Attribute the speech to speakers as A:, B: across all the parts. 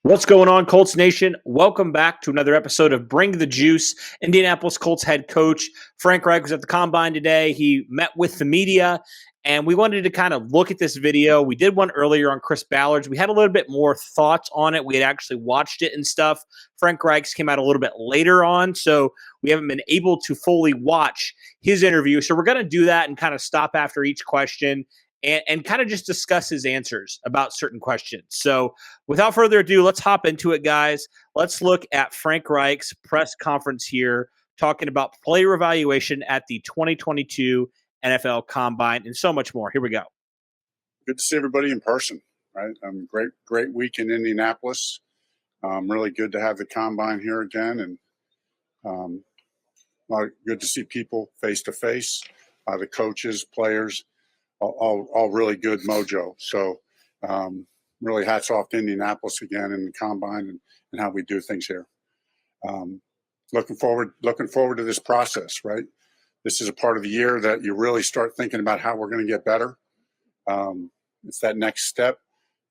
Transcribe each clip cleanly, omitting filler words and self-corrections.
A: What's going on, Colts Nation? Welcome back to another episode of Bring the Juice. Indianapolis Colts head coach Frank Reich was at the Combine today. He met with the media, and we wanted to kind of look at this video. We did one earlier on Chris Ballard's. We had a little bit more thoughts on it. We had actually watched it and stuff. Frank Reich's came out a little bit later on, so we haven't been able to fully watch his interview. So we're going to do that and kind of stop after each question and kind of just discuss his answers about certain questions. So without further ado, let's hop into it, guys. Let's look at Frank Reich's press conference here, talking about player evaluation at the 2022 NFL Combine and so much more. Here we go.
B: Good to see everybody in person, right? Great week in Indianapolis. Really good to have the Combine here again, and good to see people face to face, the coaches, players, all really good mojo. So really hats off to Indianapolis again in the Combine and how we do things here. Looking forward to this process, right? This is a part of the year that you really start thinking about how we're going to get better. It's that next step.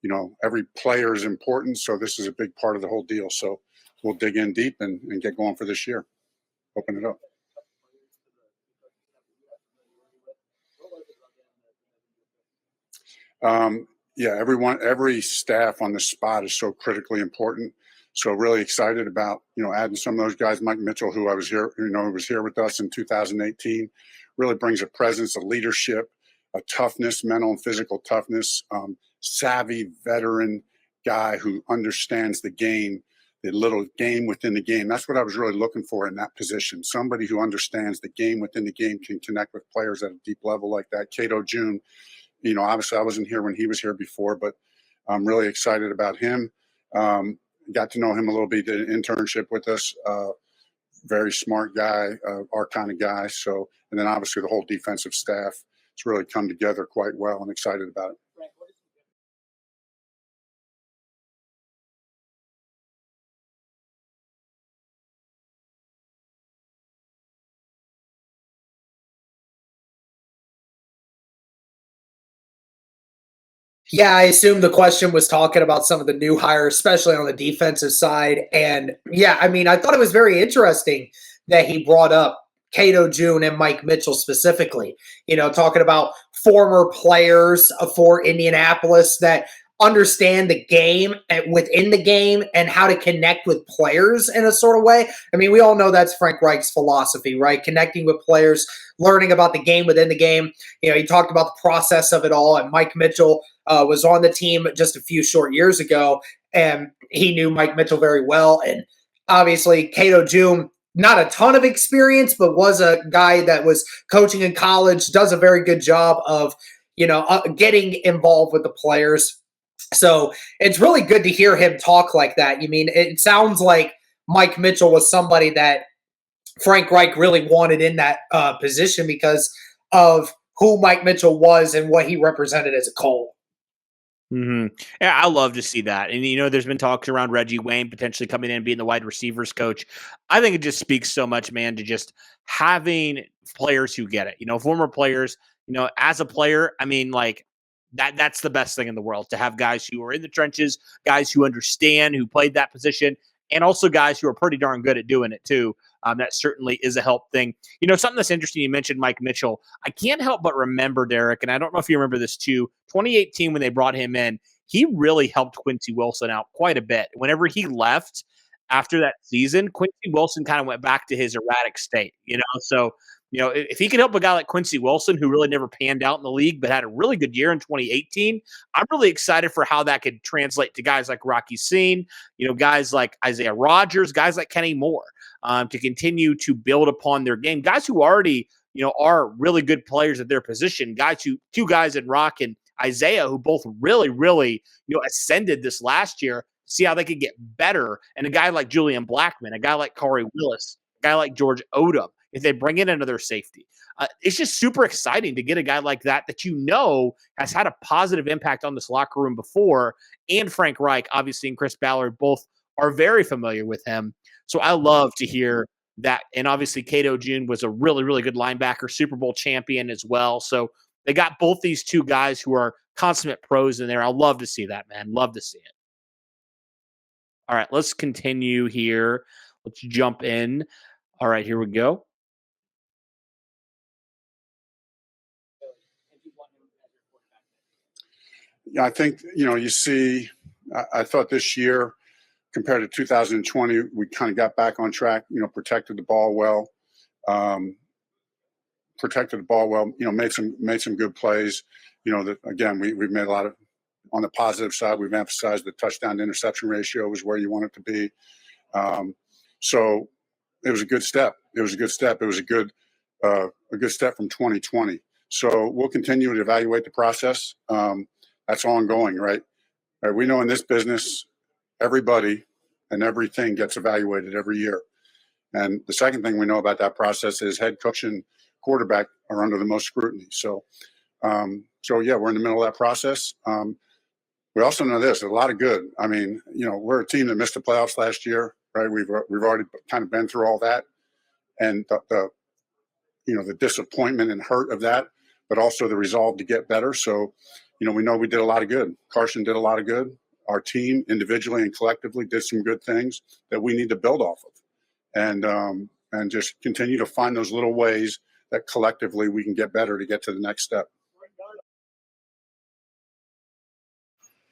B: You know, every player is important, so this is a big part of the whole deal. So we'll dig in deep and get going for this year. Open it up. Every staff on the spot is so critically important. So really excited about, adding some of those guys. Mike Mitchell, who was here with us in 2018, really brings a presence, a leadership, a toughness, mental and physical toughness, savvy veteran guy who understands the game, the little game within the game. That's what I was really looking for in that position. Somebody who understands the game within the game, can connect with players at a deep level like that. Cato June, obviously I wasn't here when he was here before, but I'm really excited about him. Got to know him a little bit, did an internship with us. Very smart guy, our kind of guy. So, and then obviously the whole defensive staff, it's really come together quite well, and excited about it.
C: Yeah, I assume the question was talking about some of the new hires, especially on the defensive side. And yeah, I mean, I thought it was very interesting that he brought up Cato June and Mike Mitchell specifically, talking about former players for Indianapolis that understand the game and within the game and how to connect with players in a sort of way. I mean, we all know that's Frank Reich's philosophy, right? Connecting with players, learning about the game within the game. He talked about the process of it all, and Mike Mitchell was on the team just a few short years ago, and he knew Mike Mitchell very well. And obviously, Cato June, not a ton of experience, but was a guy that was coaching in college, does a very good job of, getting involved with the players. So it's really good to hear him talk like that. It sounds like Mike Mitchell was somebody that Frank Reich really wanted in that position because of who Mike Mitchell was and what he represented as a Colt.
A: Mm-hmm. Yeah, I love to see that. And, there's been talks around Reggie Wayne potentially coming in and being the wide receivers coach. I think it just speaks so much, man, to just having players who get it. Former players, as a player, I mean, like, that's the best thing in the world, to have guys who are in the trenches, guys who understand, who played that position, and also guys who are pretty darn good at doing it too. That certainly is a help thing. Something that's interesting, you mentioned Mike Mitchell. I can't help but remember, Derek, and I don't know if you remember this too, 2018 when they brought him in, he really helped Quincy Wilson out quite a bit. Whenever he left after that season, Quincy Wilson kind of went back to his erratic state, So, if he could help a guy like Quincy Wilson, who really never panned out in the league, but had a really good year in 2018, I'm really excited for how that could translate to guys like Rocky Scene, guys like Isaiah Rodgers, guys like Kenny Moore, to continue to build upon their game. Guys who already, are really good players at their position. Two guys in Rock and Isaiah, who both really, really, ascended this last year. See how they could get better. And a guy like Julian Blackman, a guy like Corey Willis, a guy like George Odom, if they bring in another safety. It's just super exciting to get a guy like that has had a positive impact on this locker room before. And Frank Reich, obviously, and Chris Ballard both are very familiar with him. So I love to hear that. And obviously, Cato June was a really, really good linebacker, Super Bowl champion as well. So they got both these two guys who are consummate pros in there. I love to see that, man. Love to see it. All right, let's continue here. Let's jump in. All right, here we go.
B: Yeah, I think, you see, I thought this year compared to 2020, we kind of got back on track, protected the ball well. Made some good plays. Again, we've made a lot of, on the positive side, we've emphasized the touchdown to interception ratio was where you want it to be. So it was a good step. It was a good step from 2020. So we'll continue to evaluate the process. That's ongoing, right? We know in this business, everybody and everything gets evaluated every year. And the second thing we know about that process is head coach and quarterback are under the most scrutiny. So yeah, we're in the middle of that process. We also know this, a lot of good. I mean, we're a team that missed the playoffs last year, right? We've already kind of been through all that, and the disappointment and hurt of that, but also the resolve to get better. So, we know we did a lot of good. Carson did a lot of good. Our team, individually and collectively, did some good things that we need to build off of, and just continue to find those little ways that collectively we can get better to get to the next step.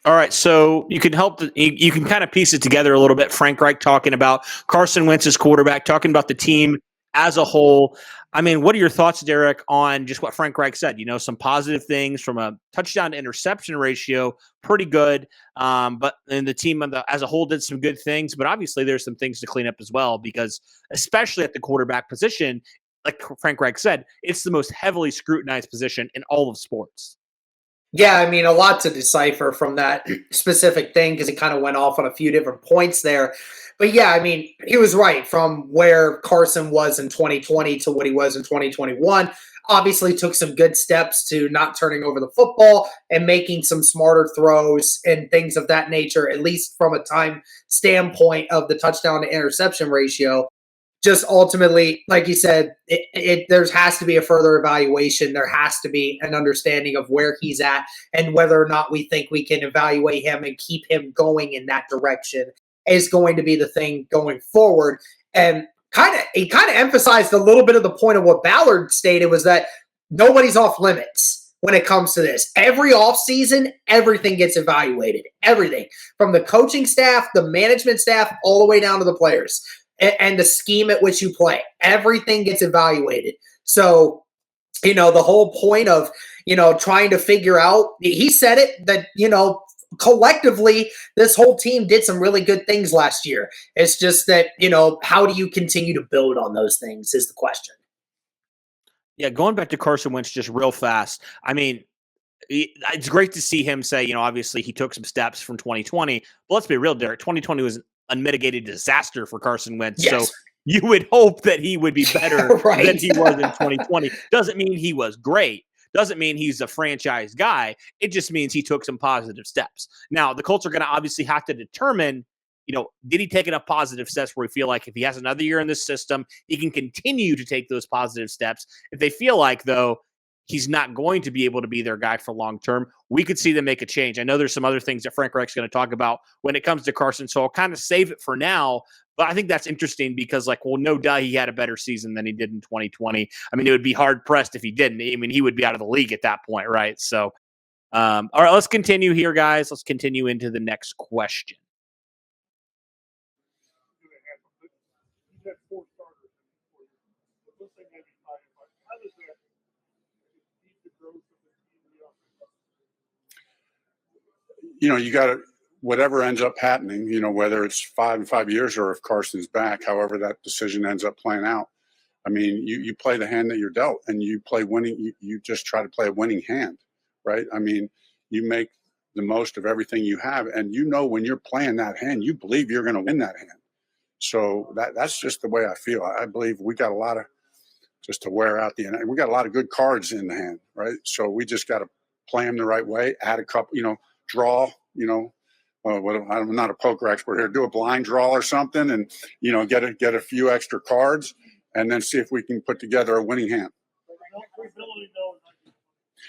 A: All right, so you can you can kind of piece it together a little bit. Frank Reich talking about Carson Wentz as quarterback, talking about the team as a whole. I mean, what are your thoughts, Derek, on just what Frank Reich said? Some positive things from a touchdown to interception ratio, pretty good. But the team as a whole did some good things, but obviously there's some things to clean up as well, because especially at the quarterback position, like Frank Reich said, it's the most heavily scrutinized position in all of sports.
C: Yeah, I mean, a lot to decipher from that specific thing because he kind of went off on a few different points there. But yeah, I mean, he was right from where Carson was in 2020 to what he was in 2021. Obviously, took some good steps to not turning over the football and making some smarter throws and things of that nature, at least from a time standpoint of the touchdown to interception ratio. Just ultimately, like you said, there has to be a further evaluation. There has to be an understanding of where he's at and whether or not we think we can evaluate him and keep him going in that direction is going to be the thing going forward. And he kind of emphasized a little bit of the point of what Ballard stated was that nobody's off limits when it comes to this. Every offseason, everything gets evaluated. Everything from the coaching staff, the management staff, all the way down to the players. And the scheme at which you play. Everything gets evaluated. So, the whole point of, trying to figure out, he said it, that, collectively, this whole team did some really good things last year. It's just that, how do you continue to build on those things is the question.
A: Yeah, going back to Carson Wentz just real fast. I mean, it's great to see him say, obviously he took some steps from 2020. But let's be real, Derek. 2020 was unmitigated disaster for Carson Wentz.
C: Yes.
A: So you would hope that he would be better
C: Right.
A: than he was in 2020. Doesn't mean he was great. Doesn't mean he's a franchise guy. It just means he took some positive steps. Now, the Colts are going to obviously have to determine, did he take enough positive steps where we feel like if he has another year in this system, he can continue to take those positive steps. If they feel like, though, he's not going to be able to be their guy for long term, we could see them make a change. I know there's some other things that Frank Reich's going to talk about when it comes to Carson, so I'll kind of save it for now. But I think that's interesting because, no doubt he had a better season than he did in 2020. I mean, it would be hard-pressed if he didn't. I mean, he would be out of the league at that point, right? So, all right, let's continue here, guys. Let's continue into the next question.
B: You got to, whatever ends up happening, whether it's 5 years or if Carson's back, however that decision ends up playing out. I mean, you play the hand that you're dealt and you play winning. You just try to play a winning hand, right? I mean, you make the most of everything you have. And when you're playing that hand, you believe you're going to win that hand. So that's just the way I feel. I believe we got a lot of, just to wear out we got a lot of good cards in the hand, right? So we just got to play them the right way, add a couple, draw, I'm not a poker expert here, do a blind draw or something and, get a few extra cards and then see if we can put together a winning hand.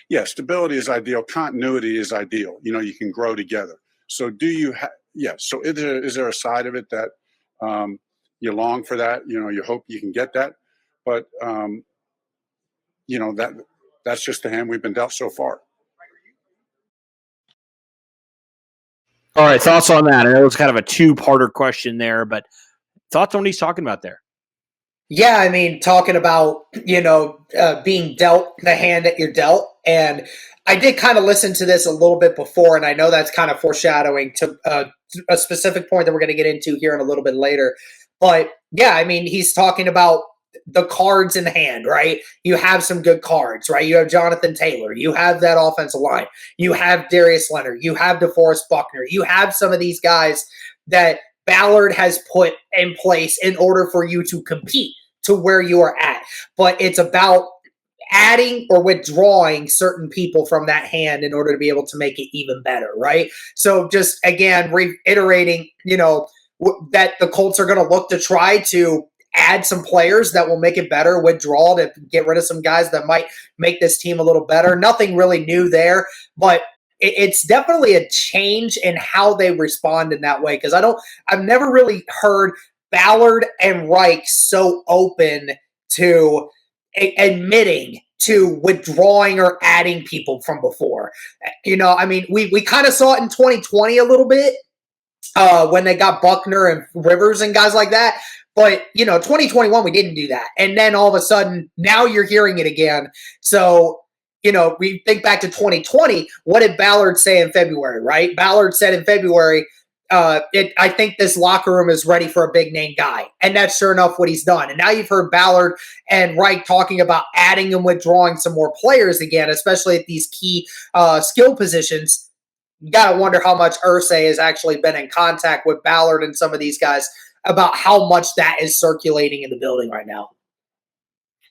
B: Yeah, stability is ideal. Continuity is ideal. You can grow together. So do you yes. So is there a side of it that you long for that? You hope you can get that, but that's just the hand we've been dealt so far.
A: All right, thoughts on that? I know it's kind of a two-parter question there, but thoughts on what he's talking about there?
C: Yeah, I mean, talking about, being dealt the hand that you're dealt. And I did kind of listen to this a little bit before, and I know that's kind of foreshadowing to a specific point that we're going to get into here in a little bit later. But yeah, I mean, he's talking about the cards in hand, right? You have some good cards, right? You have Jonathan Taylor. You have that offensive line. You have Darius Leonard. You have DeForest Buckner. You have some of these guys that Ballard has put in place in order for you to compete to where you are at. But it's about adding or withdrawing certain people from that hand in order to be able to make it even better, right? So just, again, reiterating, that the Colts are going to look to try to add some players that will make it better, withdraw to get rid of some guys that might make this team a little better. Nothing really new there, but it's definitely a change in how they respond in that way. Because I've never really heard Ballard and Reich so open to admitting to withdrawing or adding people from before. I mean, we kind of saw it in 2020 a little bit when they got Buckner and Rivers and guys like that. But, 2021, we didn't do that. And then all of a sudden, now you're hearing it again. So, we think back to 2020. What did Ballard say in February, right? Ballard said in February, I think this locker room is ready for a big name guy. And that's sure enough what he's done. And now you've heard Ballard and Reich talking about adding and withdrawing some more players again, especially at these key skill positions. You got to wonder how much Irsay has actually been in contact with Ballard and some of these guys about how much that is circulating in the building right now.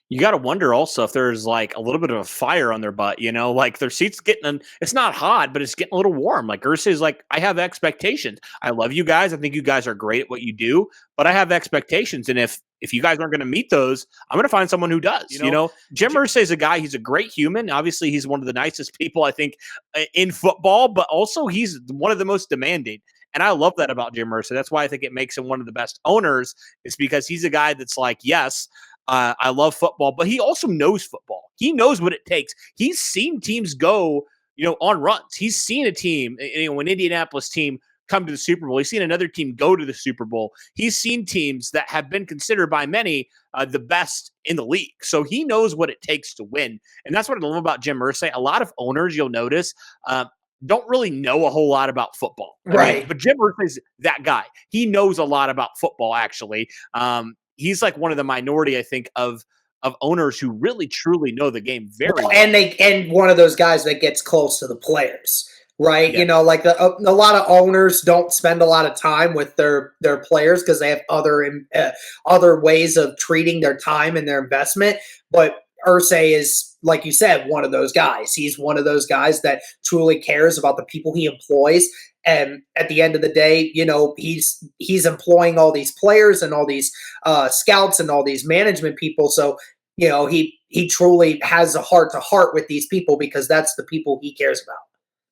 A: You got to wonder also if there's like a little bit of a fire on their butt, like their seat's it's not hot, but it's getting a little warm. Like Irsay's like, I have expectations. I love you guys. I think you guys are great at what you do, but I have expectations. And if you guys aren't going to meet those, I'm going to find someone who does. Jim Irsay is a guy, he's a great human. Obviously, he's one of the nicest people, I think, in football, but also he's one of the most demanding. And I love that about Jim Irsay. That's why I think it makes him one of the best owners, is because he's a guy that's like, yes, I love football, but he also knows football. He knows what it takes. He's seen teams go, on runs. He's seen a team, an Indianapolis team come to the Super Bowl. He's seen another team go to the Super Bowl. He's seen teams that have been considered by many the best in the league. So he knows what it takes to win. And that's what I love about Jim Irsay. A lot of owners, you'll notice, don't really know a whole lot about football.
C: Right.
A: But Jim Irsay's that guy. He knows a lot about football, actually. He's like one of the minority, I think, of owners who really truly know the game very well.
C: And one of those guys that gets close to the players, right?
A: Yeah.
C: Like a lot of owners don't spend a lot of time with their players because they have other ways of treating their time and their investment. But Irsay is, like you said, one of those guys. He's one of those guys that truly cares about the people he employs. And at the end of the day, he's employing all these players and all these scouts and all these management people. So, he truly has a heart-to-heart with these people because that's the people he cares about.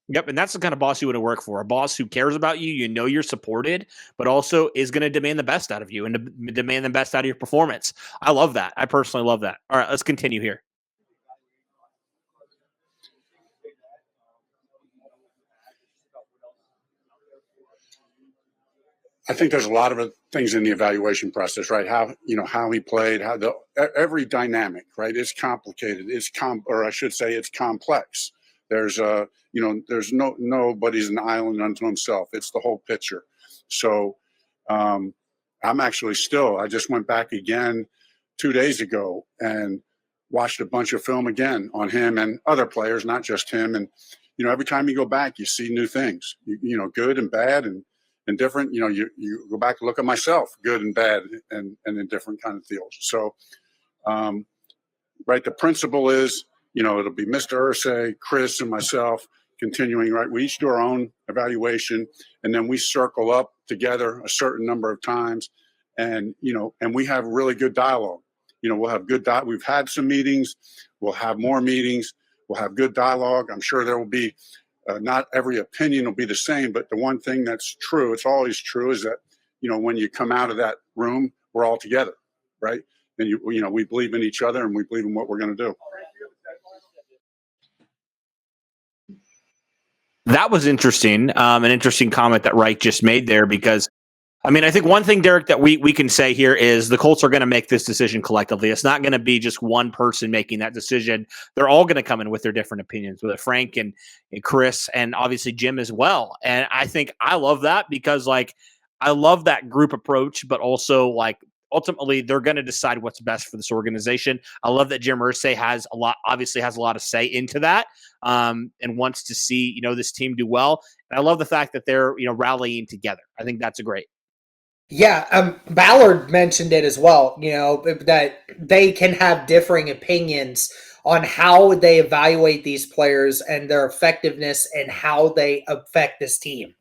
A: Yep, and that's the kind of boss you want to work for. A boss who cares about you, you're supported, but also is going to demand the best out of you and demand the best out of your performance. I love that. I personally love that. All right, let's continue here.
B: I think there's a lot of things in the evaluation process, right? How he played, every dynamic, right? It's complicated. It's complex. There's there's nobody's an island unto himself. It's the whole picture. So I'm actually I just went back again 2 days ago and watched a bunch of film again on him and other players, not just him. And, every time you go back, you see new things, good and bad and different. You go back and look at myself, good and bad and in different kind of deals. So, right, the principle is, it'll be Mr. Irsay, Chris, and myself continuing, right? We each do our own evaluation, and then we circle up together a certain number of times, and we have really good dialogue. We'll have good dialogue. We've had some meetings. We'll have more meetings. We'll have good dialogue. I'm sure there will be Not every opinion will be the same, but the one thing that's true, it's always true, is that, when you come out of that room, we're all together, right? And we believe in each other and we believe in what we're going to do.
A: That was interesting. An interesting comment that Reich just made there, because I think one thing, Derek, that we can say here is the Colts are going to make this decision collectively. It's not going to be just one person making that decision. They're all going to come in with their different opinions, with Frank and Chris and obviously Jim as well. And I think I love that, because I love that group approach, but also ultimately they're going to decide what's best for this organization. I love that Jim Irsay has a lot of say into that, and wants to see, this team do well. And I love the fact that they're, rallying together. I think that's great.
C: Yeah, Ballard mentioned it as well, that they can have differing opinions on how they evaluate these players and their effectiveness and how they affect this team.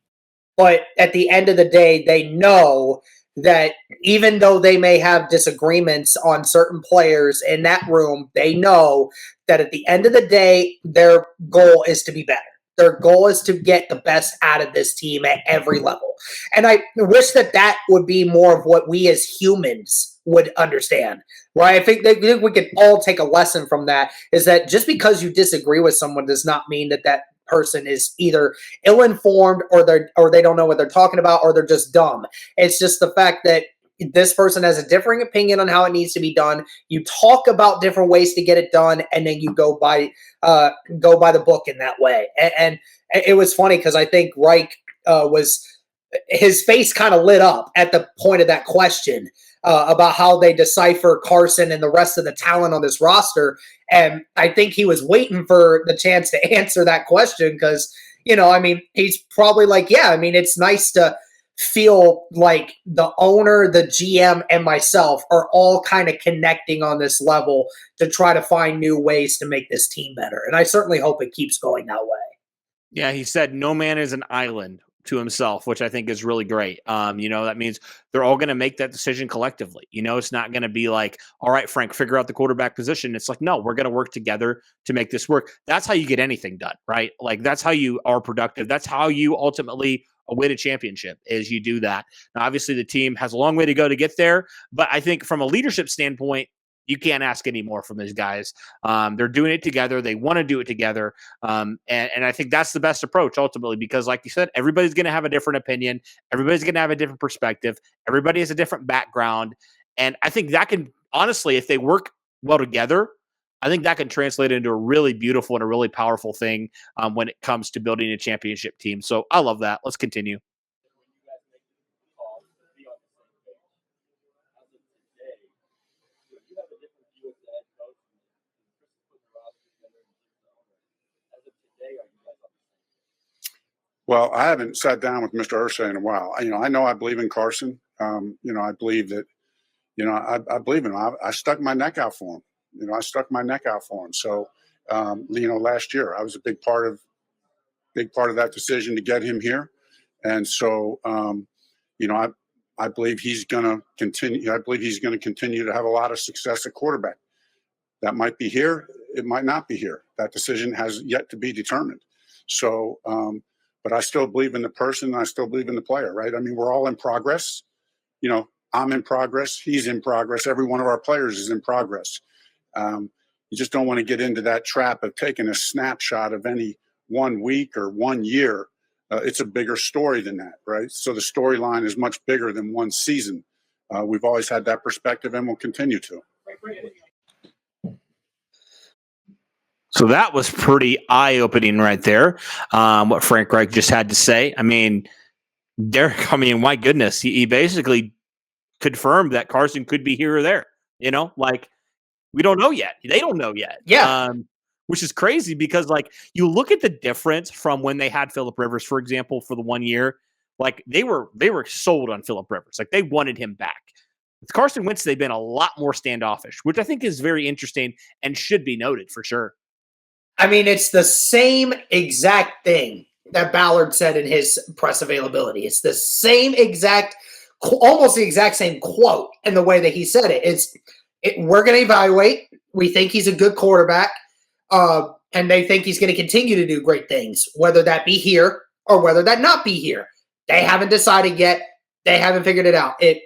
C: But at the end of the day, they know that even though they may have disagreements on certain players in that room, they know that at the end of the day, their goal is to be better. Their goal is to get the best out of this team at every level. And I wish that would be more of what we as humans would understand, right? I think we could all take a lesson from that, is that just because you disagree with someone does not mean that person is either ill-informed or they don't know what they're talking about, or they're just dumb. It's just the fact that this person has a differing opinion on how it needs to be done. You talk about different ways to get it done, and then you go by the book in that way. And it was funny because I think Reich his face kind of lit up at the point of that question about how they decipher Carson and the rest of the talent on this roster. And I think he was waiting for the chance to answer that question, because, he's probably like, yeah, it's nice to feel like the owner, the GM, and myself are all kind of connecting on this level to try to find new ways to make this team better. And I certainly hope it keeps going that way.
A: Yeah, he said no man is an island to himself, which I think is really great. That means they're all going to make that decision collectively. It's not going to be like, all right, Frank, figure out the quarterback position. It's like, no, we're going to work together to make this work. That's how you get anything done, right? That's how you are productive. That's how you ultimately win a championship, is you do that. Now, obviously the team has a long way to go to get there, but I think from a leadership standpoint, you can't ask any more from these guys. They're doing it together. They want to do it together. And I think that's the best approach ultimately, because like you said, everybody's going to have a different opinion. Everybody's going to have a different perspective. Everybody has a different background. And I think that can, honestly, if they work well together, I think that can translate into a really beautiful and a really powerful thing when it comes to building a championship team. So I love that. Let's continue.
B: Well, I haven't sat down with Mr. Irsay in a while. I know I believe in Carson. I believe that, I believe in him. I stuck my neck out for him. So, last year I was a big part of that decision to get him here. And so, I believe he's going to continue. I believe he's going to continue to have a lot of success at quarterback. That might be here. It might not be here. That decision has yet to be determined. So, but I still believe in the person. And I still believe in the player, right? We're all in progress. I'm in progress. He's in progress. Every one of our players is in progress. You just don't want to get into that trap of taking a snapshot of any 1 week or 1 year. It's a bigger story than that, right? So the storyline is much bigger than one season. We've always had that perspective and will continue to.
A: So that was pretty eye-opening right there, what Frank Reich just had to say. Derek, my goodness, he basically confirmed that Carson could be here or there. We don't know yet. They don't know yet.
C: Yeah.
A: Which is crazy because, you look at the difference from when they had Phillip Rivers, for example, for the 1 year. They were sold on Phillip Rivers. They wanted him back. With Carson Wentz, they've been a lot more standoffish, which I think is very interesting and should be noted for sure.
C: It's the same exact thing that Ballard said in his press availability. It's the same exact, almost the exact same quote in the way that he said it. We're going to evaluate. We think he's a good quarterback. and they think he's going to continue to do great things, whether that be here or whether that not be here. They haven't decided yet. They haven't figured it out. It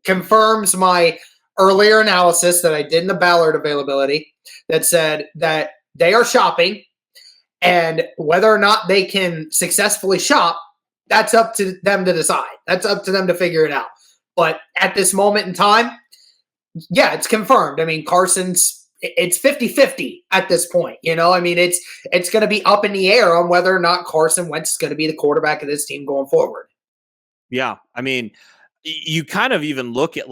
C: confirms my earlier analysis that I did in the Ballard availability that said that they are shopping, and whether or not they can successfully shop, that's up to them to decide. That's up to them to figure it out. But at this moment in time, yeah, it's confirmed. I mean, it's 50-50 at this point. I mean, it's going to be up in the air on whether or not Carson Wentz is going to be the quarterback of this team going forward.
A: Yeah. I mean, you kind of even look at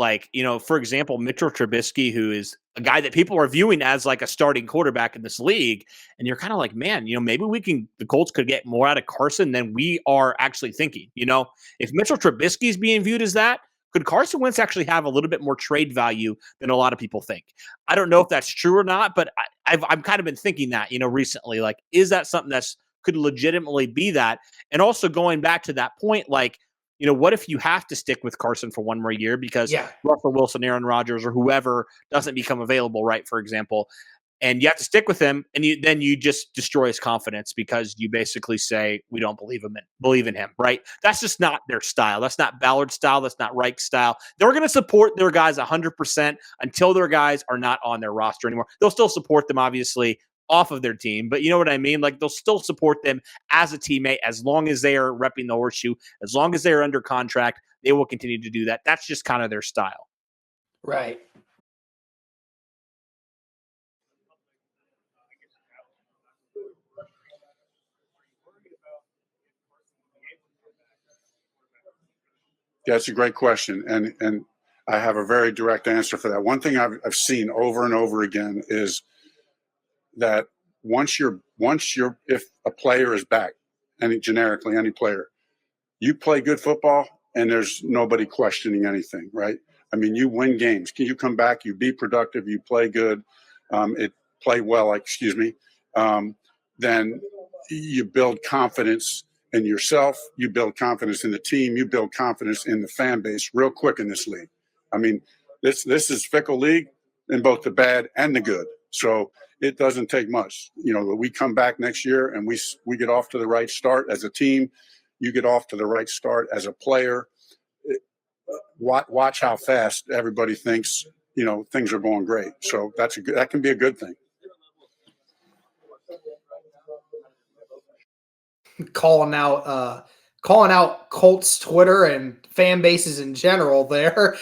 A: for example, Mitchell Trubisky, who is a guy that people are viewing as like a starting quarterback in this league. And you're kind of like, man, maybe the Colts could get more out of Carson than we are actually thinking. If Mitchell Trubisky is being viewed as that, could Carson Wentz actually have a little bit more trade value than a lot of people think? I don't know if that's true or not, but I've kind of been thinking that, recently, like, is that something that's could legitimately be that? And also going back to that point, what if you have to stick with Carson for one more year because Russell Wilson, Aaron Rodgers, or whoever doesn't become available, right, for example, and you have to stick with him, and then you just destroy his confidence because you basically say, we don't believe in him, right? That's just not their style. That's not Ballard style. That's not Reich style. They're going to support their guys 100% until their guys are not on their roster anymore. They'll still support them, obviously, off of their team, but you know what I mean? Like, they'll still support them as a teammate as long as they are repping the horseshoe, as long as they're under contract, they will continue to do that. That's just kind of their style.
C: Right.
B: That's a great question, and I have a very direct answer for that. One thing I've seen over and over again is that if a player is back, generically any player, you play good football and there's nobody questioning anything, right? I mean, you win games. Can you come back? You be productive. You play good. Play well. Then you build confidence in yourself. You build confidence in the team. You build confidence in the fan base real quick in this league. I mean, this is fickle league in both the bad and the good. So it doesn't take much. We come back next year and we get off to the right start as a team. You get off to the right start as a player. Watch how fast everybody thinks, things are going great. So that can be a good thing.
C: Calling out Colts Twitter and fan bases in general there.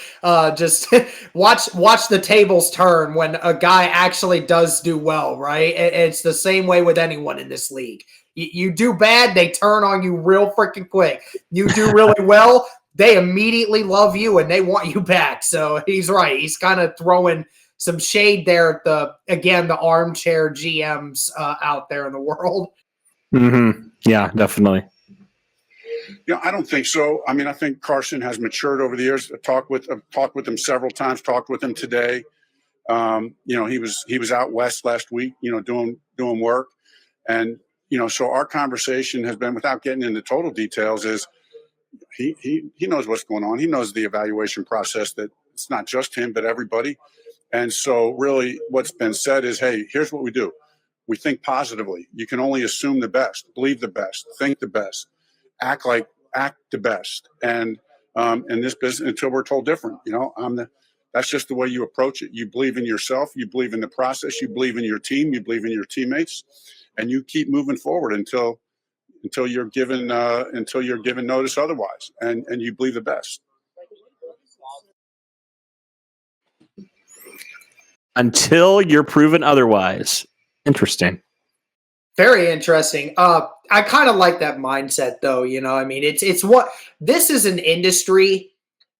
C: Just watch the tables turn when a guy actually does do well, right? It's the same way with anyone in this league. You do bad, they turn on you real freaking quick. You do really well, they immediately love you and they want you back. So he's right. He's kind of throwing some shade there at the armchair GMs out there in the world.
A: Mm-hmm. Yeah, definitely.
B: I don't think so. I mean, I think Carson has matured over the years. I've talked with him several times. Talked with him today. He was out west last week. Doing work, and so our conversation has been, without getting into total details, is he knows what's going on. He knows the evaluation process, that it's not just him but everybody. And so really, what's been said is, hey, here's what we do. We think positively. You can only assume the best, believe the best, think the best, act the best. And in this business, until we're told different, that's just the way you approach it. You believe in yourself, you believe in the process, you believe in your team, you believe in your teammates, and you keep moving forward until you're given notice otherwise, and you believe the best.
A: Until you're proven otherwise. Interesting.
C: Very interesting. I kind of like that mindset, though. I mean, it's what this is an industry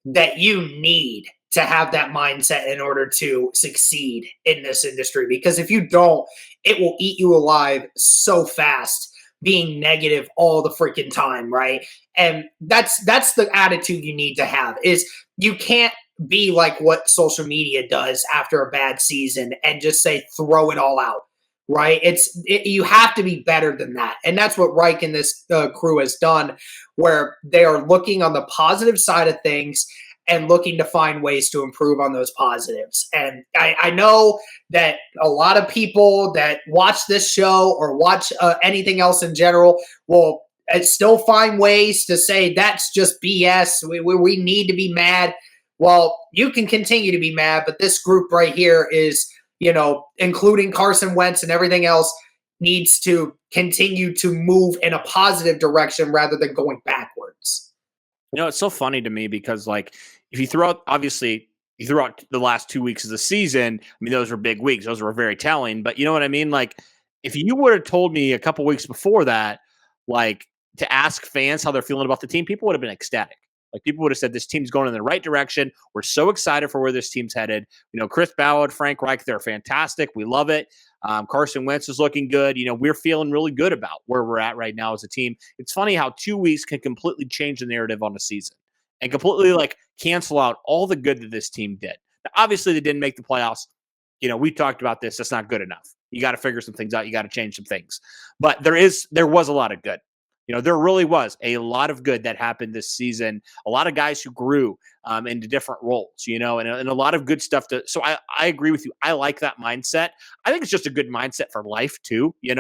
C: that you need to have that mindset in order to succeed in this industry. Because if you don't, it will eat you alive so fast, being negative all the freaking time, right? And that's the attitude you need to have. Is you can't be like what social media does after a bad season and just say throw it all out. Right. You have to be better than that. And that's what Reich and this crew has done, where they are looking on the positive side of things and looking to find ways to improve on those positives. And I know that a lot of people that watch this show or watch anything else in general will still find ways to say that's just BS. We need to be mad. Well, you can continue to be mad, but this group right here is, including Carson Wentz and everything else, needs to continue to move in a positive direction rather than going backwards.
A: It's so funny to me because, like, if you throw out, obviously, you threw out the last 2 weeks of the season, I mean, those were big weeks. Those were very telling. But you know what I mean? Like, if you would have told me a couple weeks before that, like, to ask fans how they're feeling about the team, people would have been ecstatic. Like, people would have said, this team's going in the right direction. We're so excited for where this team's headed. Chris Ballard, Frank Reich, they're fantastic. We love it. Carson Wentz is looking good. We're feeling really good about where we're at right now as a team. It's funny how 2 weeks can completely change the narrative on a season and completely cancel out all the good that this team did. Now, obviously, they didn't make the playoffs. We talked about this. That's not good enough. You got to figure some things out. You got to change some things. But there was a lot of good. There really was a lot of good that happened this season. A lot of guys who grew into different roles, and a lot of good stuff. So I agree with you. I like that mindset. I think it's just a good mindset for life too. You're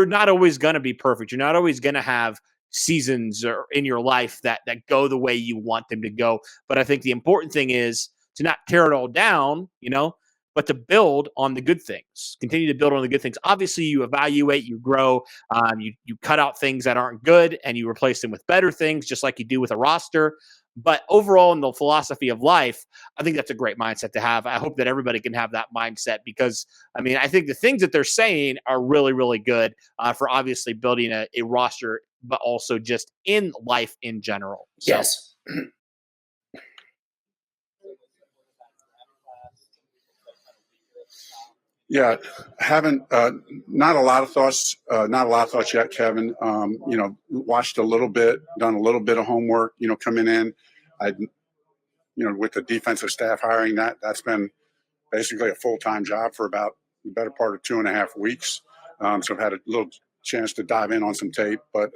A: not always going to be perfect. You're not always going to have seasons or in your life that go the way you want them to go. But I think the important thing is to not tear it all down, but to build on the good things, continue to build on the good things. Obviously, you evaluate, you grow, you cut out things that aren't good and you replace them with better things, just like you do with a roster. But overall, in the philosophy of life, I think that's a great mindset to have. I hope that everybody can have that mindset because, I think the things that they're saying are really, really good for obviously building a roster, but also just in life in general. So.
C: Yes.
B: Yeah, haven't not a lot of thoughts yet, Kevin. Watched a little bit, done a little bit of homework. Coming in, with the defensive staff hiring, that's been basically a full-time job for about the better part of 2.5 weeks. So I've had a little chance to dive in on some tape, but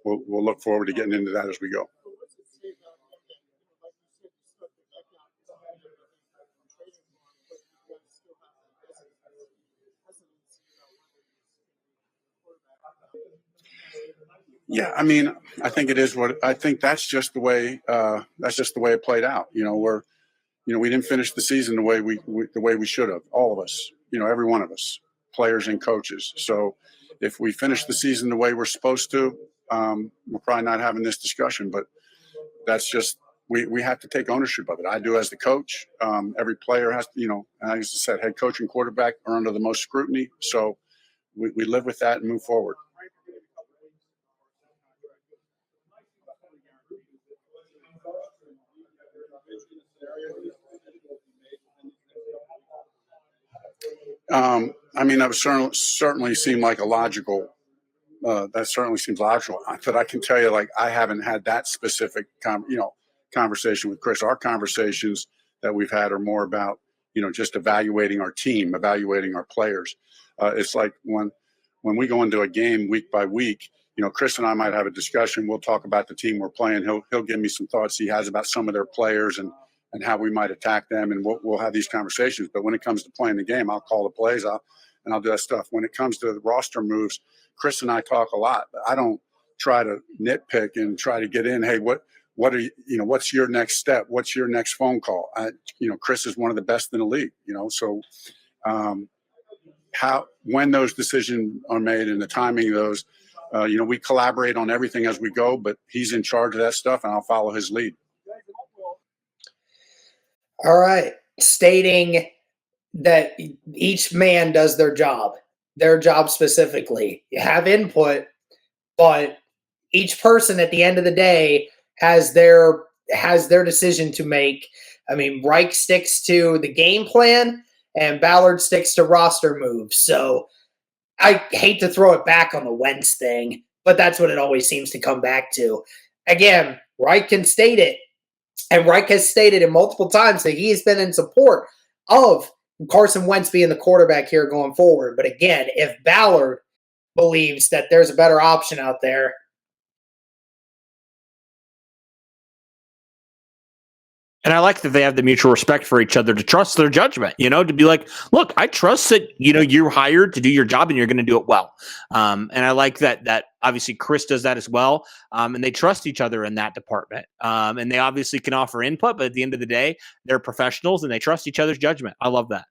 B: we'll look forward to getting into that as we go. Yeah, I think it is I think that's just the way it played out. We didn't finish the season the way we should have, all of us, every one of us, players and coaches. So if we finish the season the way we're supposed to, we're probably not having this discussion, but that's just, we have to take ownership of it. I do as the coach. Every player has to, and as I said, head coach and quarterback are under the most scrutiny. So we live with that and move forward. That would certainly seem like a logical. That certainly seems logical. But I can tell you, I haven't had that specific, conversation with Chris. Our conversations that we've had are more about, just evaluating our team, evaluating our players. It's like when we go into a game week by week, Chris and I might have a discussion. We'll talk about the team we're playing. He'll give me some thoughts he has about some of their players and how we might attack them, and we'll have these conversations. But when it comes to playing the game, I'll call the plays, and I'll do that stuff. When it comes to the roster moves, Chris and I talk a lot. I don't try to nitpick and try to get in. Hey, what are you? What's your next step? What's your next phone call? Chris is one of the best in the league. So when those decisions are made and the timing of those, we collaborate on everything as we go. But he's in charge of that stuff, and I'll follow his lead.
C: All right. Stating that each man does their job specifically. You have input, but each person at the end of the day has their decision to make. Reich sticks to the game plan and Ballard sticks to roster moves. So I hate to throw it back on the Wentz thing, but that's what it always seems to come back to. Again, Reich can state it. And Reich has stated it multiple times that he has been in support of Carson Wentz being the quarterback here going forward. But again, if Ballard believes that there's a better option out there,
A: And I like that they have the mutual respect for each other to trust their judgment, to be like, look, I trust that, you're hired to do your job and you're going to do it well. And I like that obviously Chris does that as well. And they trust each other in that department. And they obviously can offer input, but at the end of the day, they're professionals and they trust each other's judgment. I love that.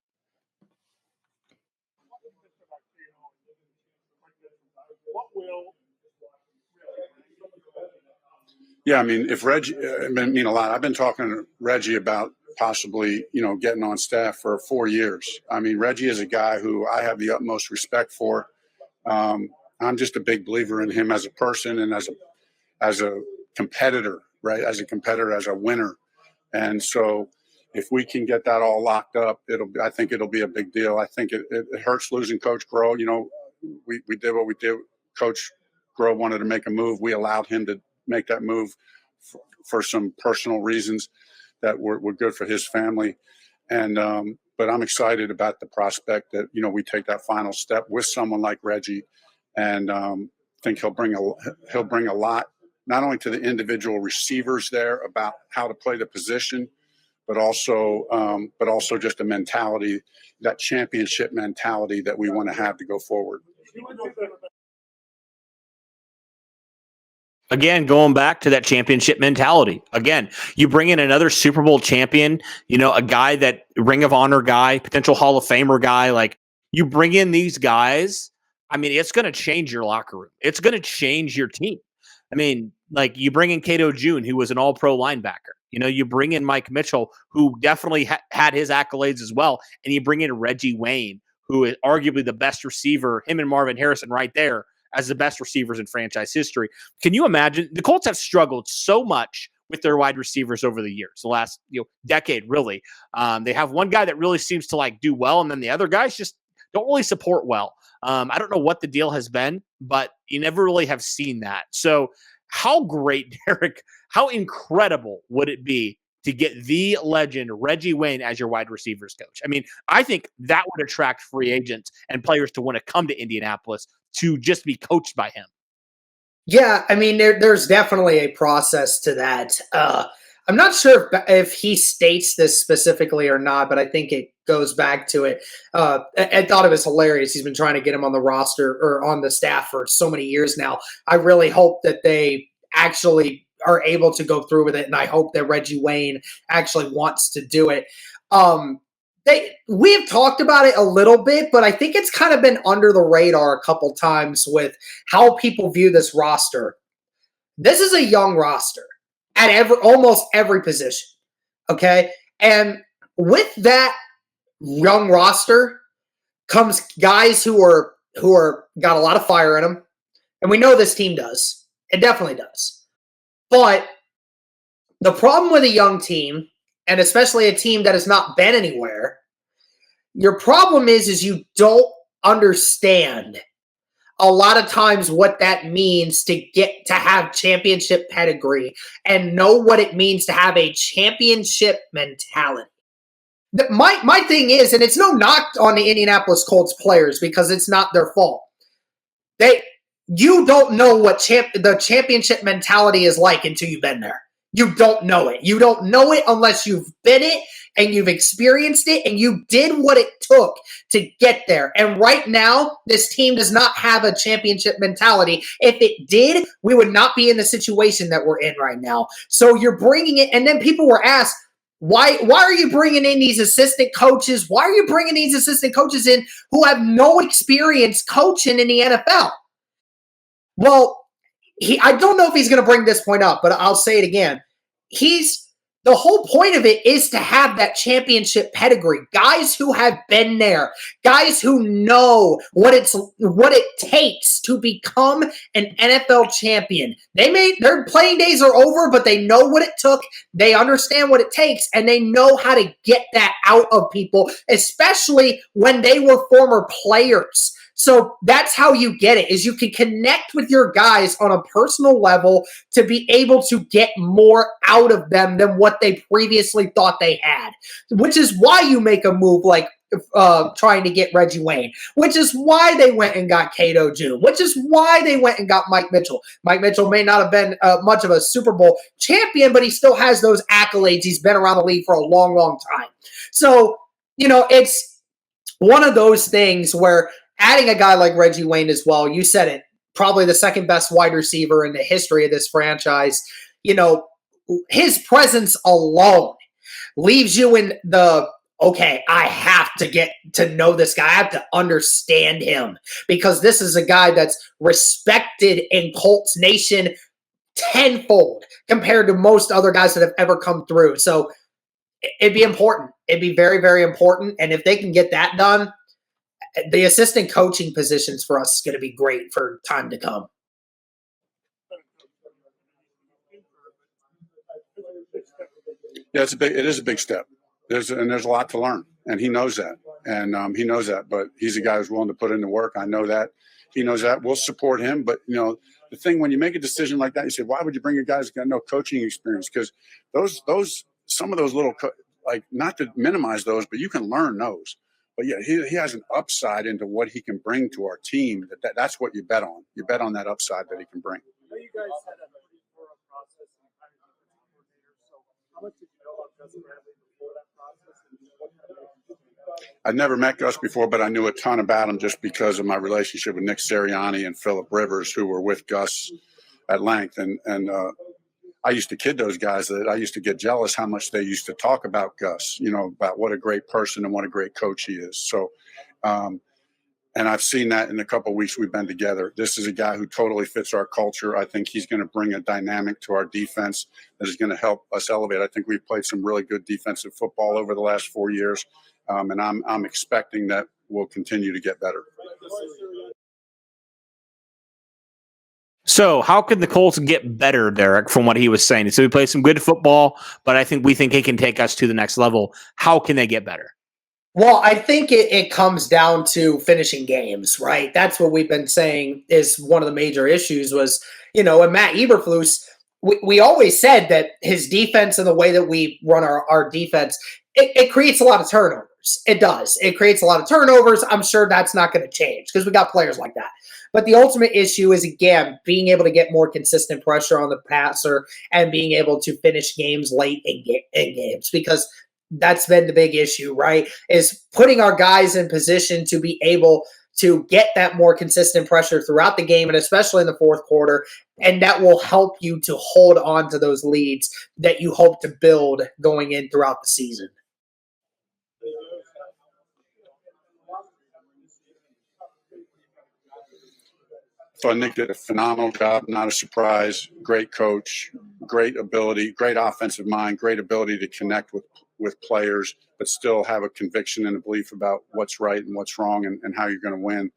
B: Yeah, I mean, if Reggie, I mean a lot. I've been talking to Reggie about possibly, getting on staff for 4 years. I mean, Reggie is a guy who I have the utmost respect for. I'm just a big believer in him as a person and as a competitor, right? As a competitor, as a winner. And so, if we can get that all locked up, I think it'll be a big deal. I think it hurts losing Coach Groh. We did what we did. Coach Groh wanted to make a move. We allowed him to make that move for some personal reasons that were good for his family. And but I'm excited about the prospect that we take that final step with someone like Reggie, and think he'll bring a lot, not only to the individual receivers there about how to play the position, but also just a mentality, that championship mentality that we want to have to go forward.
A: Again, going back to that championship mentality. Again, you bring in another Super Bowl champion, a guy that Ring of Honor guy, potential Hall of Famer guy. Like, you bring in these guys. I mean, it's going to change your locker room. It's going to change your team. I mean, like, you bring in Cato June, who was an all-pro linebacker. You bring in Mike Mitchell, who definitely had his accolades as well. And you bring in Reggie Wayne, who is arguably the best receiver, him and Marvin Harrison right there, as the best receivers in franchise history. Can you imagine? The Colts have struggled so much with their wide receivers over the years, the last decade, really. They have one guy that really seems to do well, and then the other guys just don't really support well. I don't know what the deal has been, but you never really have seen that. So how great, Derek, how incredible would it be to get the legend Reggie Wayne as your wide receivers coach? I mean, I think that would attract free agents and players to want to come to Indianapolis to just be coached by him.
C: Yeah, I mean, there's definitely a process to that. I'm not sure if he states this specifically or not, but I think it goes back to it. I thought it was hilarious. He's been trying to get him on the roster or on the staff for so many years now. I really hope that they actually are able to go through with it, and I hope that Reggie Wayne actually wants to do it. We have talked about it a little bit, but I think it's kind of been under the radar a couple times with how people view this roster. This is a young roster at almost every position, okay? And with that young roster comes guys who are got a lot of fire in them, and we know this team does. It definitely does. But the problem with a young team, and especially a team that has not been anywhere, your problem is you don't understand a lot of times what that means to get to have championship pedigree and know what it means to have a championship mentality. My thing is, and it's no knock on the Indianapolis Colts players because it's not their fault. You don't know what the championship mentality is like until you've been there. You don't know it. You don't know it unless you've been it and you've experienced it and you did what it took to get there. And right now, this team does not have a championship mentality. If it did, we would not be in the situation that we're in right now. So you're bringing it, and then people were asked, why are you bringing in these assistant coaches? Why are you bringing these assistant coaches in who have no experience coaching in the NFL? Well, I don't know if he's going to bring this point up, but I'll say it again. The whole point of it is to have that championship pedigree. Guys who have been there. Guys who know what it takes to become an NFL champion. Their playing days are over, but they know what it took. They understand what it takes, and they know how to get that out of people, especially when they were former players. So that's how you get it, is you can connect with your guys on a personal level to be able to get more out of them than what they previously thought they had, which is why you make a move like trying to get Reggie Wayne, which is why they went and got Cato Jr., which is why they went and got Mike Mitchell. Mike Mitchell may not have been much of a Super Bowl champion, but he still has those accolades. He's been around the league for a long, long time. So, it's one of those things where adding a guy like Reggie Wayne as well, you said it, probably the second best wide receiver in the history of this franchise, his presence alone leaves you in the, okay, I have to get to know this guy. I have to understand him, because this is a guy that's respected in Colts Nation tenfold compared to most other guys that have ever come through. So it'd be important. It'd be very, very important. And if they can get that done, the assistant coaching positions for us is going to be great for time to come.
B: Yeah, it is a big step. There's a lot to learn, and he knows that. But he's a guy who's willing to put in the work. I know that. He knows that. We'll support him. But, the thing, when you make a decision like that, you say, why would you bring a guy who's got no coaching experience? Because some of those little, not to minimize those, but you can learn those. But yeah, he has an upside into what he can bring to our team. That's what you bet on. You bet on that upside that he can bring.
D: I know you guys had a pretty thorough process and kind of coordinator. So how much did you know about Gus Bradley before that process? And what kind of
B: I'd never met Gus before, but I knew a ton about him just because of my relationship with Nick Sirianni and Phillip Rivers, who were with Gus at length. And I used to kid those guys that I used to get jealous how much they used to talk about Gus, about what a great person and what a great coach he is. So, and I've seen that in the couple of weeks we've been together. This is a guy who totally fits our culture. I think he's going to bring a dynamic to our defense that is going to help us elevate. I think we've played some really good defensive football over the last 4 years, and I'm expecting that we'll continue to get better.
A: So how can the Colts get better, Derek, from what he was saying? So we play some good football, but we think he can take us to the next level. How can they get better?
C: Well, I think it comes down to finishing games, right? That's what we've been saying is one of the major issues was, and Matt Eberflus, we always said that his defense and the way that we run our defense, it creates a lot of turnovers. It does. It creates a lot of turnovers. I'm sure that's not going to change because we got players like that. But the ultimate issue is, again, being able to get more consistent pressure on the passer and being able to finish games late in games, because that's been the big issue, right? Is putting our guys in position to be able to get that more consistent pressure throughout the game, and especially in the fourth quarter. And that will help you to hold on to those leads that you hope to build going in throughout the season.
B: So Nick did a phenomenal job, not a surprise. Great coach, great ability, great offensive mind, great ability to connect with players, but still have a conviction and a belief about what's right and what's wrong and how you're going to win.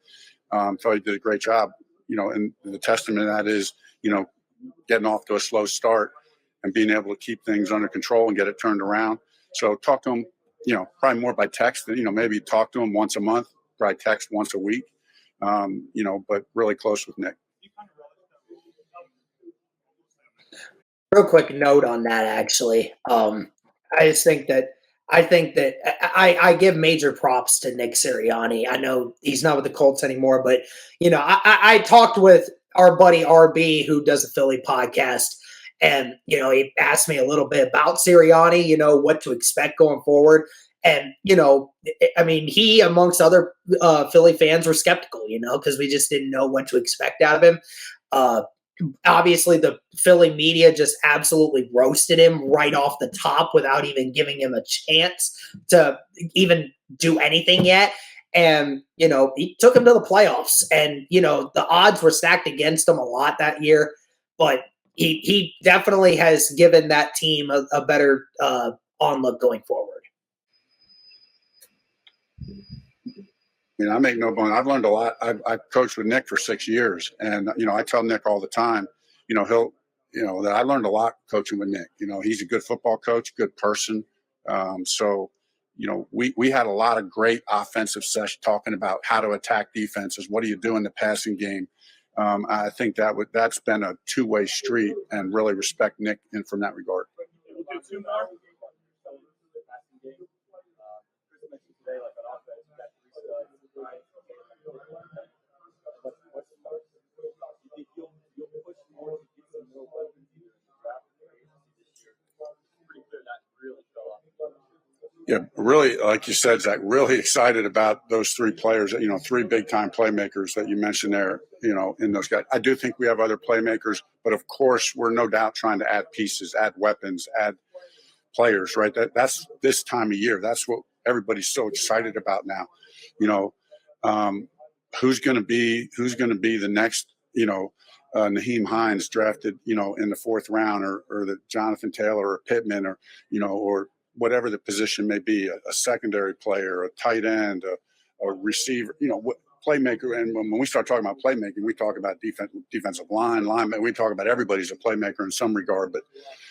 B: So he did a great job, and the testament to that is, getting off to a slow start and being able to keep things under control and get it turned around. So talk to him, probably more by text than, maybe talk to him once a month, probably text once a week. But really close with Nick.
C: Real quick note on that, actually. I think that I give major props to Nick Sirianni. I know he's not with the Colts anymore, but I talked with our buddy RB, who does a Philly podcast, and he asked me a little bit about Sirianni, what to expect going forward. And, he, amongst other Philly fans, were skeptical, because we just didn't know what to expect out of him. Obviously, the Philly media just absolutely roasted him right off the top without even giving him a chance to even do anything yet. And, he took him to the playoffs. And, the odds were stacked against him a lot that year. But he definitely has given that team a better onlook going forward.
B: I make no bones. I've learned a lot. I've coached with Nick for 6 years, and I tell Nick all the time, that I learned a lot coaching with Nick. He's a good football coach, good person. So we had a lot of great offensive sessions talking about how to attack defenses. What do you do in the passing game? I think that's been a two-way street, and really respect Nick from that regard.
D: We'll do two more.
B: Yeah, really, like you said, Zach, really excited about those three players, three big-time playmakers that you mentioned there, in those guys. I do think we have other playmakers, but of course, we're no doubt trying to add pieces, add weapons, add players, right? That's this time of year. That's what everybody's so excited about now. Who's going to be the next, Naheem Hines drafted, in the fourth round, or the Jonathan Taylor or Pittman, or whatever the position may be, a secondary player, a tight end, a receiver, playmaker. And when we start talking about playmaking, we talk about defensive lineman. We talk about everybody's a playmaker in some regard. But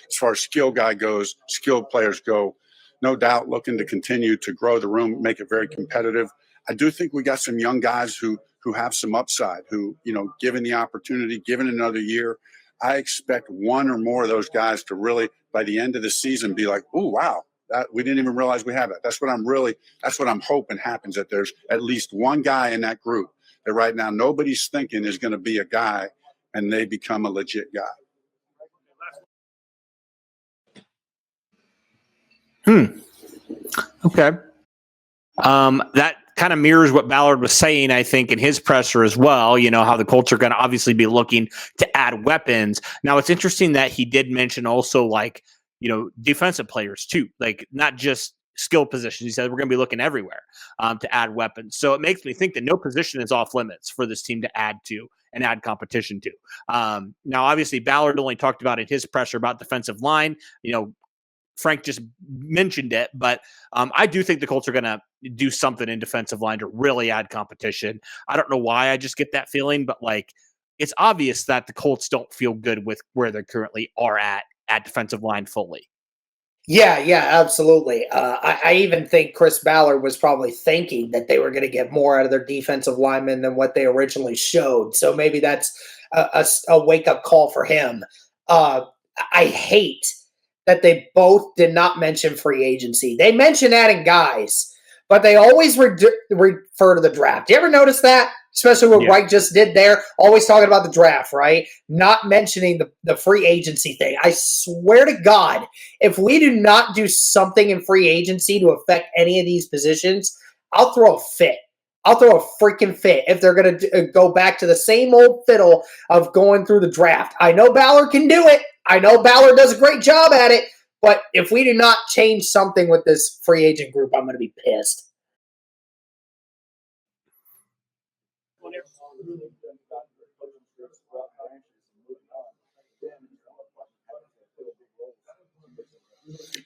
B: as far as skilled players go, no doubt looking to continue to grow the room, make it very competitive. I do think we got some young guys who have some upside, who, given the opportunity, given another year, I expect one or more of those guys to really, by the end of the season, be like, "Oh, wow, that we didn't even realize we have that." That's what I'm hoping happens, that there's at least one guy in that group that right now nobody's thinking is going to be a guy, and they become a legit guy.
A: Okay. That kind of mirrors what Ballard was saying, I think, in his presser as well. How the Colts are going to obviously be looking to add weapons. Now, it's interesting that he did mention also, like, defensive players too, like not just skill positions. He said we're going to be looking everywhere to add weapons. So it makes me think that no position is off limits for this team to add to and add competition to. Now, obviously, Ballard only talked about in his presser about defensive line. Frank just mentioned it, but I do think the Colts are going to do something in defensive line to really add competition. I don't know why I just get that feeling, but like it's obvious that the Colts don't feel good with where they currently are at defensive line fully.
C: Yeah, absolutely. I even think Chris Ballard was probably thinking that they were going to get more out of their defensive linemen than what they originally showed. So maybe that's a wake-up call for him. I hate that they both did not mention free agency. They mention adding guys, but they always refer to the draft. Do you ever notice that? Especially what Reich just did there, always talking about the draft, right? Not mentioning the free agency thing. I swear to God, if we do not do something in free agency to affect any of these positions, I'll throw a fit. I'll throw a freaking fit if they're going to go back to the same old fiddle of going through the draft. I know Ballard can do it. I know Ballard does a great job at it. But if we do not change something with this free agent group, I'm going to be pissed.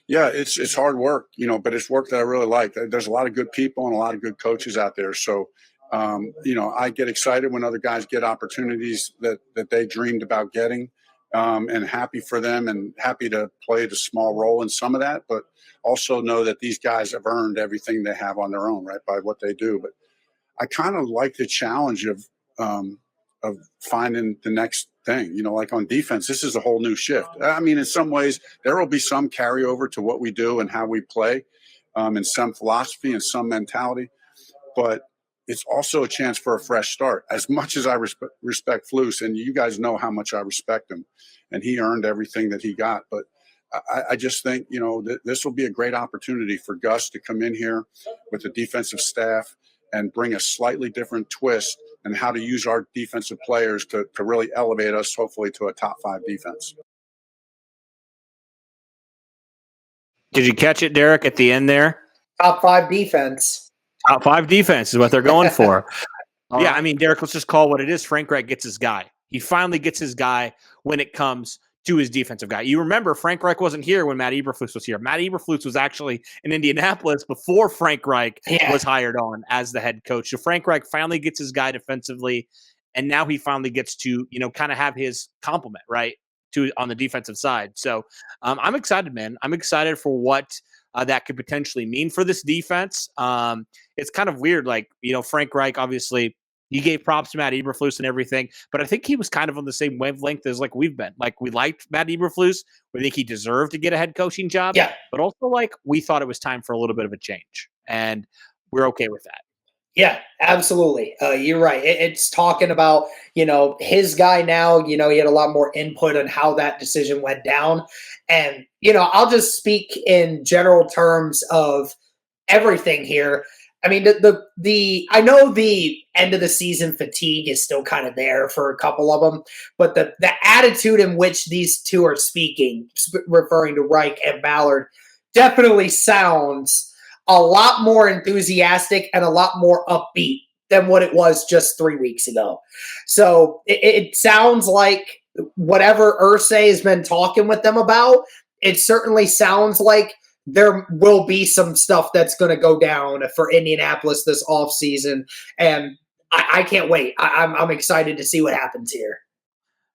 B: Yeah, it's hard work, but it's work that I really like. There's a lot of good people and a lot of good coaches out there. So, I get excited when other guys get opportunities that they dreamed about getting, and happy for them and happy to play the small role in some of that, but also know that these guys have earned everything they have on their own, right, by what they do. But I kind of like the challenge of finding the next thing, like on defense, this is a whole new shift. I mean, in some ways there will be some carryover to what we do and how we play, and some philosophy and some mentality, but it's also a chance for a fresh start. As much as I respect Flus, and you guys know how much I respect him, and he earned everything that he got. But I just think, this will be a great opportunity for Gus to come in here with the defensive staff and bring a slightly different twist and how to use our defensive players to really elevate us, hopefully, to a top 5 defense.
A: Did you catch it, Derek, at the end there?
C: Top 5 defense.
A: Top 5 defense is what they're going for. Yeah, I mean, Derek, let's just call what it is. Frank Reich gets his guy. He finally gets his guy when it comes to his defensive guy. You remember Frank Reich wasn't here when Matt Eberflus was here. Matt Eberflus was actually in Indianapolis before Frank Reich was hired on as the head coach. So Frank Reich finally gets his guy defensively, and now he finally gets to, kind of have his complement, right, on the defensive side. So I'm excited, man. I'm excited for what that could potentially mean for this defense. It's kind of weird. Like, Frank Reich, obviously, he gave props to Matt Eberflus and everything, but I think he was kind of on the same wavelength as like we've been. Like, we liked Matt Eberflus. We think he deserved to get a head coaching job.
C: Yeah.
A: But also, like, we thought it was time for a little bit of a change, and we're okay with that.
C: Yeah, absolutely. You're right. It's talking about, his guy now, he had a lot more input on how that decision went down. And, I'll just speak in general terms of everything here. I mean, I know the end of the season fatigue is still kind of there for a couple of them, but the attitude in which these two are speaking, referring to Reich and Ballard, definitely sounds a lot more enthusiastic and a lot more upbeat than what it was just 3 weeks ago. So it sounds like whatever Irsay has been talking with them about, it certainly sounds like there will be some stuff that's going to go down for Indianapolis this offseason. And I can't wait. I'm excited to see what happens here.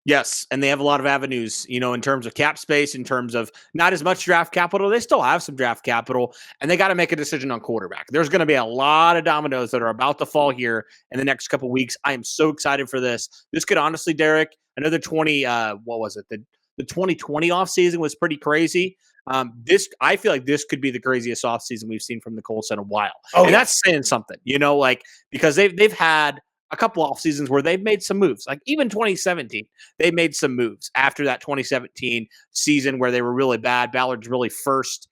A: Yes, and they have a lot of avenues, in terms of cap space, in terms of not as much draft capital. They still have some draft capital, and they got to make a decision on quarterback. There's going to be a lot of dominoes that are about to fall here in the next couple of weeks. I am so excited for this. This could honestly, Derek, another 20, what was it? The 2020 offseason was pretty crazy. I feel like this could be the craziest offseason we've seen from the Colts in a while. That's saying something, because they've had a couple off seasons where they've made some moves. Like even 2017, they made some moves after that 2017 season where they were really bad. Ballard's really first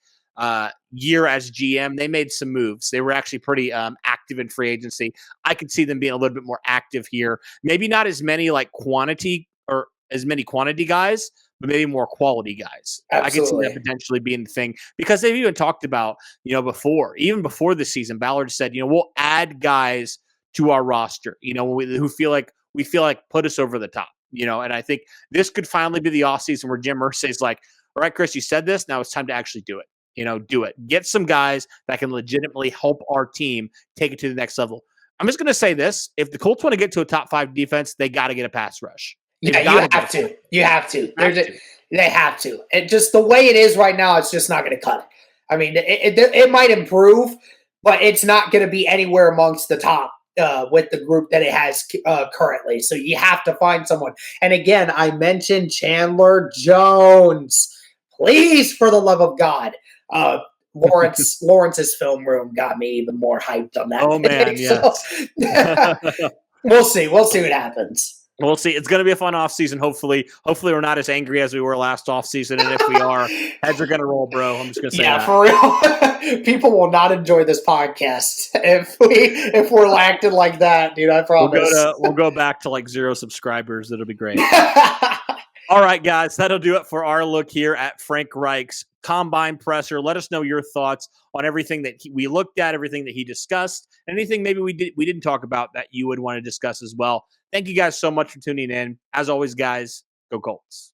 A: year as GM. They made some moves. They were actually pretty active in free agency. I could see them being a little bit more active here. Maybe not as many quantity guys, but maybe more quality guys.
C: Absolutely.
A: I could see that potentially being the thing because they've even talked about, before the season, Ballard said, we'll add guys to our roster, who feel like put us over the top, and I think this could finally be the offseason where Jim Irsay's like, all right, Chris, you said this, now it's time to actually do it. Do it. Get some guys that can legitimately help our team take it to the next level. I'm just going to say this. If the Colts want to get to a top 5 defense, they got to get a pass rush.
C: Yeah, you have to. You have to. They have to. And just the way it is right now, it's just not going to cut it. I mean, it might improve, but it's not going to be anywhere amongst the top with the group that it has currently. So you have to find someone. And again, I mentioned Chandler Jones. Please, for the love of God. Lawrence's film room got me even more hyped on that.
A: Oh, man,
C: yes. We'll see. We'll see what happens.
A: We'll see. It's going to be a fun offseason, hopefully. Hopefully we're not as angry as we were last offseason, and if we are, heads are going to roll, bro. I'm just going to say that.
C: For real. People will not enjoy this podcast if we're acting like that, dude. I promise.
A: We'll go back to 0 subscribers. It'll be great. All right, guys, that'll do it for our look here at Frank Reich's Combine Presser. Let us know your thoughts on everything that we looked at, everything that he discussed, anything maybe we didn't talk about that you would want to discuss as well. Thank you guys so much for tuning in. As always, guys, go Colts.